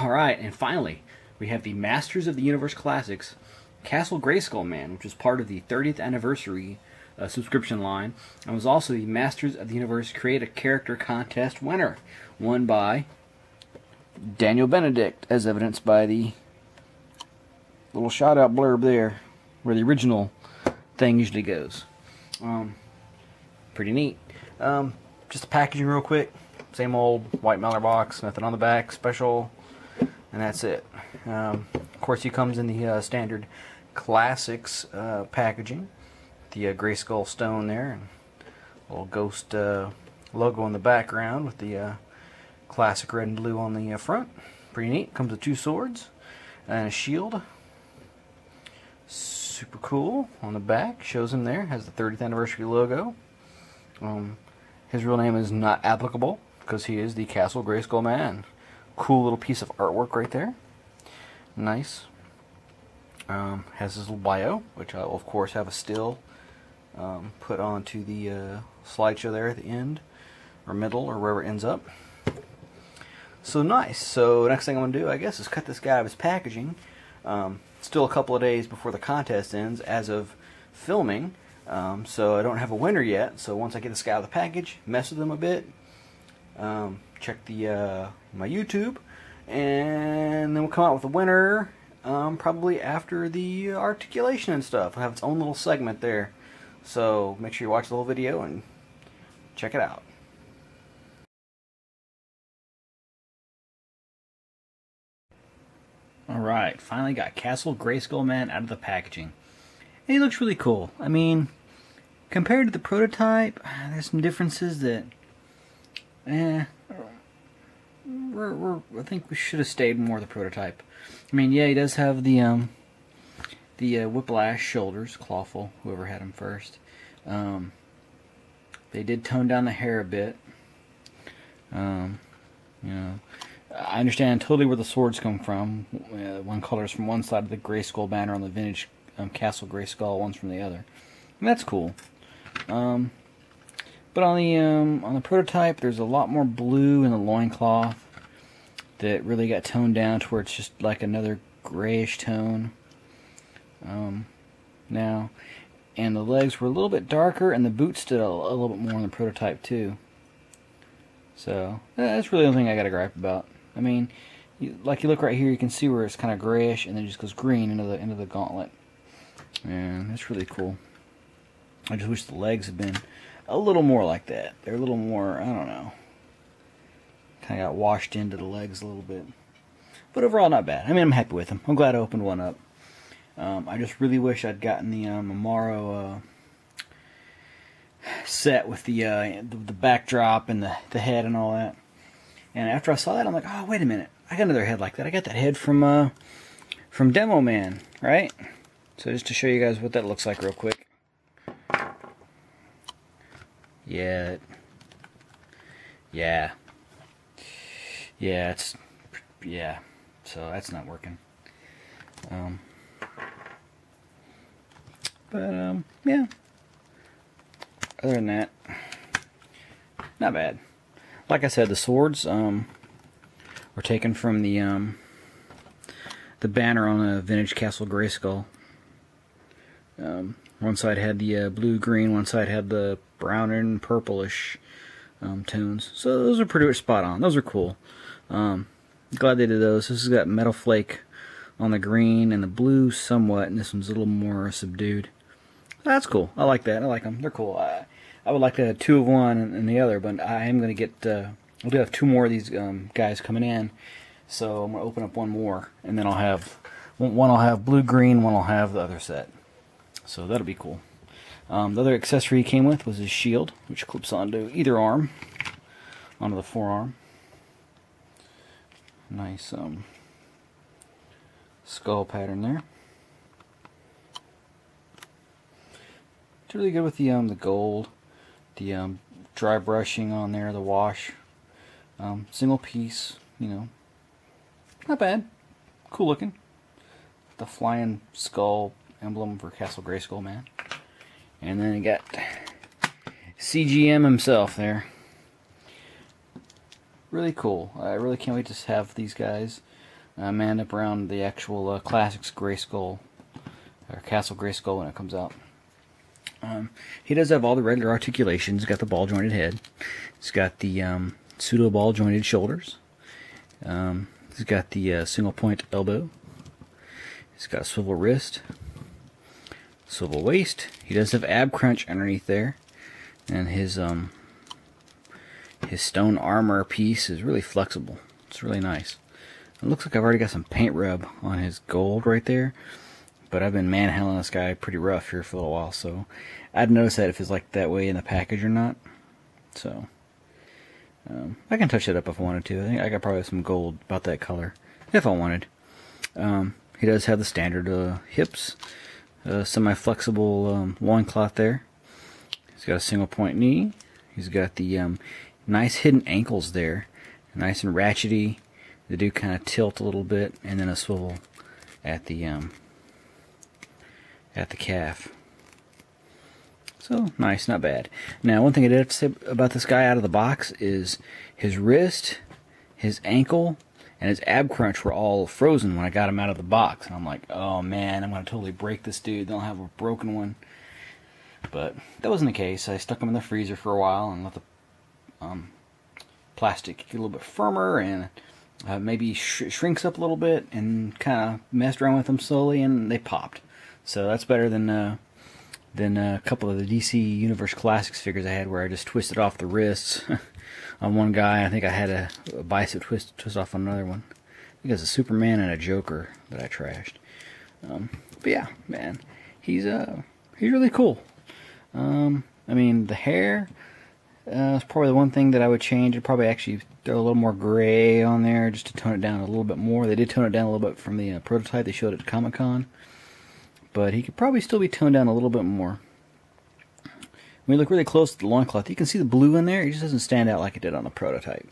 Alright, and finally, we have the Masters of the Universe Classics Castle Grayskullman, which was part of the 30th anniversary subscription line, and was also the Masters of the Universe Create a Character Contest winner, won by Daniel Benedict, as evidenced by the little shout-out blurb there, where the original thing usually goes. Pretty neat. Just the packaging real quick. Same old white mailer box, nothing on the back special, and that's it. Of course, he comes in the standard classics packaging. The Grayskull stone there, and little ghost logo in the background with the classic red and blue on the front. Pretty neat. Comes with 2 swords and a shield. Super cool. On the back, shows him there, has the 30th anniversary logo. His real name is not applicable because he is the Castle Grayskullman. Cool little piece of artwork right there. Nice. Has his little bio, which I will of course have a still put onto the slideshow there at the end, or middle, or wherever it ends up. So nice. So next thing I'm going to do, I guess, is cut this guy out of his packaging. Still a couple of days before the contest ends as of filming, so I don't have a winner yet. So once I get this guy out of the package, mess with him a bit, check the my YouTube, and then we'll come out with a winner probably after the articulation and stuff. It'll have its own little segment there. So make sure you watch the whole video and check it out. Alright, finally got Castle Grayskullman out of the packaging. And he looks really cool. I mean, compared to the prototype, there's some differences that, I think we should have stayed more with the prototype. I mean, yeah, he does have the whiplash shoulders, Clawful, whoever had him first. They did tone down the hair a bit. You know, I understand totally where the swords come from. One color is from one side of the Grayskull banner on the vintage Castle Grayskull, one's from the other. And that's cool. But on the prototype, there's a lot more blue in the loincloth that really got toned down to where it's just like another grayish tone. Now, and the legs were a little bit darker, and the boots did a little bit more in the prototype too. So that's really the only thing I got to gripe about. I mean, like you look right here, you can see where it's kind of grayish, and then it just goes green into the gauntlet. And that's really cool. I just wish the legs had been a little more like that. They're a little more, I don't know, kind of got washed into the legs a little bit. But overall, not bad. I mean, I'm happy with them. I'm glad I opened one up. I just really wish I'd gotten the Amaro set with the backdrop and the head and all that. And after I saw that, I'm like, oh, wait a minute. I got another head like that. I got that head from Demo Man, right? So just to show you guys what that looks like real quick. Yeah. So that's not working. Yeah. Other than that, not bad. Like I said, the swords were taken from the banner on a vintage Castle Grayskull. One side had the blue-green, one side had the brown and purplish tones. So those are pretty much spot on. Those are cool. Glad they did those. This has got metal flake on the green and the blue somewhat, and this one's a little more subdued. That's cool. I like that. I like them. They're cool. I would like to have 2 of one and the other, but I am going to get, I do have 2 more of these guys coming in, so I'm going to open up one more, and then I'll have, one I'll have blue-green, one I'll have the other set. So that'll be cool. The other accessory he came with was his shield, which clips onto either arm, onto the forearm. Nice skull pattern there. It's really good with the gold, the dry brushing on there, the wash. Single piece, you know, not bad. Cool looking. The flying skull emblem for Castle Grayskullman. And then you got CGM himself there. Really cool. I really can't wait to have these guys manned up around the actual Classics Grayskull, or Castle Grayskull when it comes out. He does have all the regular articulations. He's got the ball jointed head. He's got the pseudo ball jointed shoulders. He's got the single point elbow. He's got a swivel wrist, swivel waist. He does have ab crunch underneath there, and his stone armor piece is really flexible. It's really nice. It looks like I've already got some paint rub on his gold right there, but I've been manhandling this guy pretty rough here for a little while, so I'd notice that if it's like that way in the package or not. So I can touch it up if I wanted to. I think I got probably some gold about that color if I wanted. He does have the standard hips, semi-flexible loincloth there. He's got a single point knee. He's got the nice hidden ankles there, nice and ratchety. They do kind of tilt a little bit, and then a swivel at the calf. So nice, not bad. Now, one thing I did have to say about this guy out of the box is his wrist, his ankle, and his ab crunch were all frozen when I got him out of the box. And I'm like, oh man, I'm going to totally break this dude. They'll have a broken one. But that wasn't the case. I stuck him in the freezer for a while and let the plastic get a little bit firmer and maybe shrinks up a little bit, and kind of messed around with them slowly, and they popped. So that's better than a couple of the DC Universe Classics figures I had where I just twisted off the wrists on one guy. I think I had a bicep twist off on another one. I think it was a Superman and a Joker that I trashed. But yeah, man, he's really cool. I mean, the hair is probably the one thing that I would change. I'd probably actually throw a little more gray on there just to tone it down a little bit more. They did tone it down a little bit from the prototype they showed at Comic-Con. But he could probably still be toned down a little bit more. When you look really close to the loincloth, you can see the blue in there. It just doesn't stand out like it did on the prototype.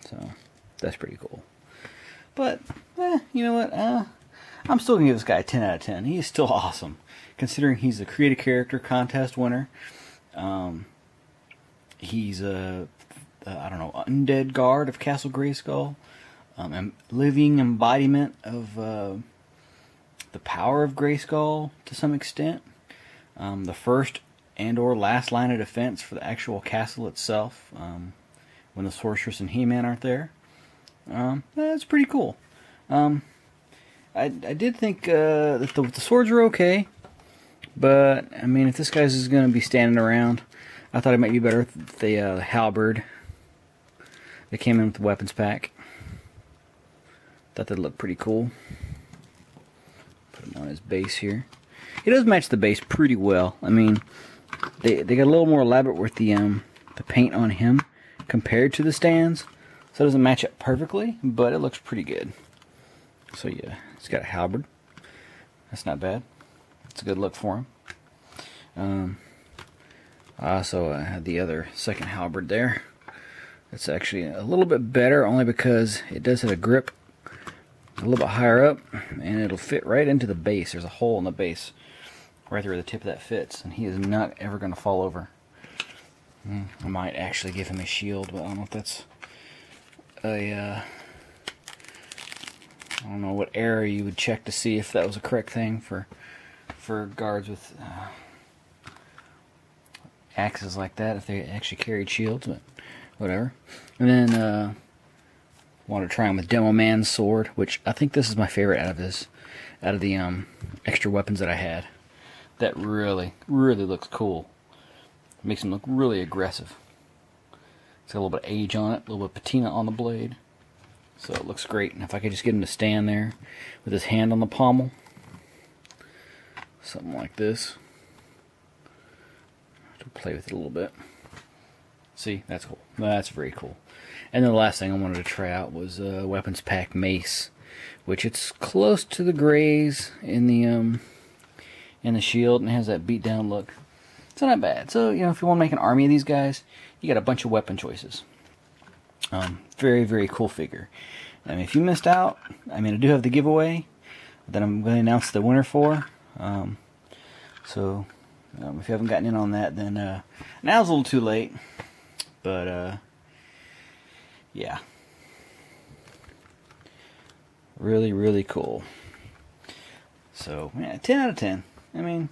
So, that's pretty cool. But, you know what? I'm still going to give this guy a 10 out of 10. He is still awesome. Considering he's a Create a Character contest winner. He's a, I don't know, undead guard of Castle Grayskull. A living embodiment of the power of Grayskull to some extent. The first and or last line of defense for the actual castle itself, when the Sorceress and He-Man aren't there. That's pretty cool. I did think that the swords were okay, but I mean, if this guy's is going to be standing around, I thought it might be better if the halberd that came in with the weapons pack. Thought that'd look pretty cool. Put him on his base here. He does match the base pretty well. I mean, they got a little more elaborate with the paint on him compared to the stands, so it doesn't match up perfectly, but it looks pretty good. So yeah, he's got a halberd. That's not bad. It's a good look for him. I also had the other second halberd there. It's actually a little bit better, only because it does have a grip a little bit higher up, and it'll fit right into the base. There's a hole in the base right there where the tip of that fits, and he is not ever going to fall over. I might actually give him a shield, but I don't know if that's a I don't know what error you would check to see if that was a correct thing for guards with axes like that, if they actually carried shields, but whatever. And then want to try him with Demo Man's sword, which I think this is my favorite out of the extra weapons that I had. That really looks cool. Makes him look really aggressive. It's got a little bit of age on it, a little bit of patina on the blade. So it looks great. And if I could just get him to stand there with his hand on the pommel, something like this. To play with it a little bit. See, that's cool. That's very cool. And then the last thing I wanted to try out was weapons pack mace, which it's close to the grays in the shield, and it has that beat down look. So not bad. So, you know, if you want to make an army of these guys, you got a bunch of weapon choices. Very, very cool figure. I mean, if you missed out, I mean, I do have the giveaway that I'm going to announce the winner for. So if you haven't gotten in on that, then now's a little too late. But yeah. Really, really cool. So, yeah, 10 out of 10. I mean,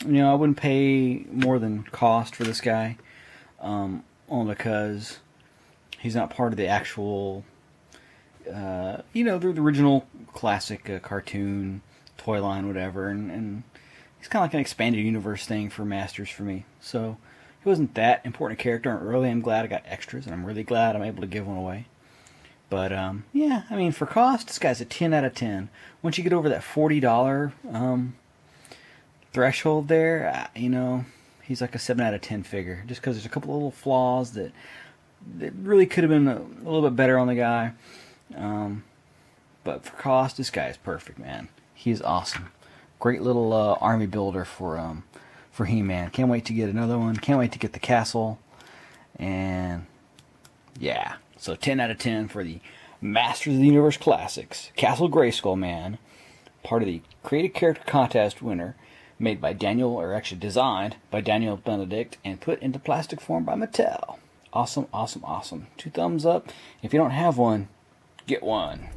you know, I wouldn't pay more than cost for this guy, only because he's not part of the actual, you know, the original classic cartoon, toy line, whatever, and he's kind of like an expanded universe thing for Masters for me. So, he wasn't that important a character. I really am glad I got extras, and I'm really glad I'm able to give one away. But, yeah, I mean, for cost, this guy's a 10 out of 10. Once you get over that $40 threshold there, you know, he's like a 7 out of 10 figure. Just because there's a couple of little flaws that really could have been a little bit better on the guy. But for cost, this guy is perfect, man. He's awesome. Great little army builder for He-Man. Can't wait to get another one. Can't wait to get the castle. And, yeah. So 10 out of 10 for the Masters of the Universe Classics. Castle Grayskullman, part of the Creative Character Contest winner, made by Daniel, or actually designed by Daniel Benedict, and put into plastic form by Mattel. Awesome, awesome, awesome. 2 thumbs up. If you don't have one, get one.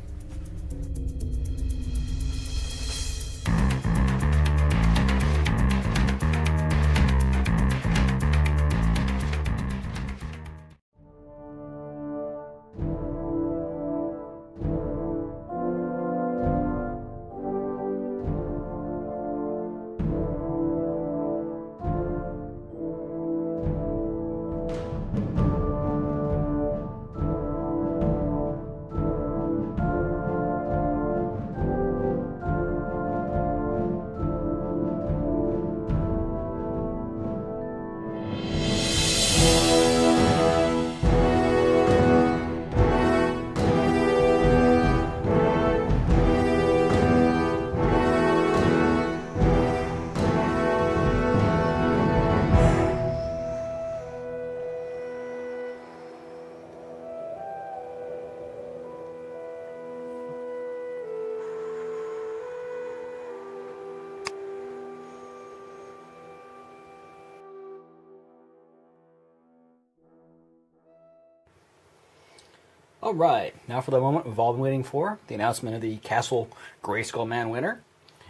Alright, now for the moment we've all been waiting for, the announcement of the Castle Grayskullman winner.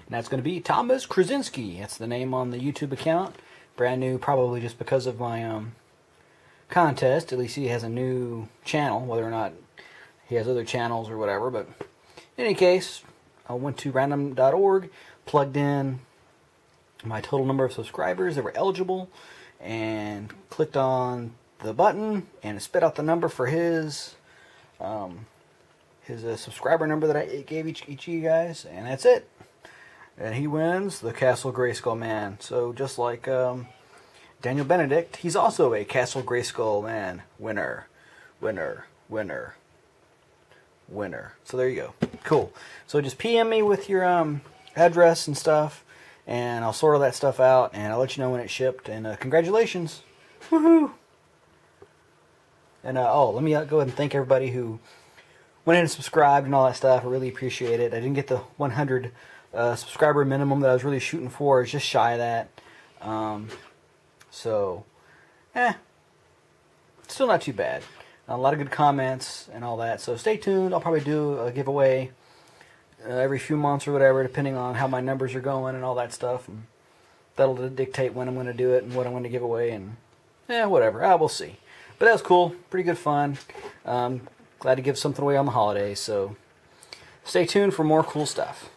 And that's going to be Thomas Krasinski. That's the name on the YouTube account. Brand new, probably just because of my contest. At least he has a new channel, whether or not he has other channels or whatever. But in any case, I went to random.org, plugged in my total number of subscribers that were eligible, and clicked on the button, and it spit out the number for his subscriber number that I gave each of you guys, and that's it. And he wins the Castle Grayskullman. So just like Daniel Benedict, he's also a Castle Grayskullman winner. So there you go. Cool. So just PM me with your address and stuff, and I'll sort all that stuff out, and I'll let you know when it's shipped. And congratulations. Woohoo! And let me go ahead and thank everybody who went in and subscribed and all that stuff. I really appreciate it. I didn't get the 100 subscriber minimum that I was really shooting for. It's just shy of that. Still not too bad. A lot of good comments and all that. So stay tuned. I'll probably do a giveaway every few months or whatever, depending on how my numbers are going and all that stuff. And that'll dictate when I'm going to do it and what I'm going to give away, and whatever. We'll see. But that was cool. Pretty good fun. Glad to give something away on the holidays. So stay tuned for more cool stuff.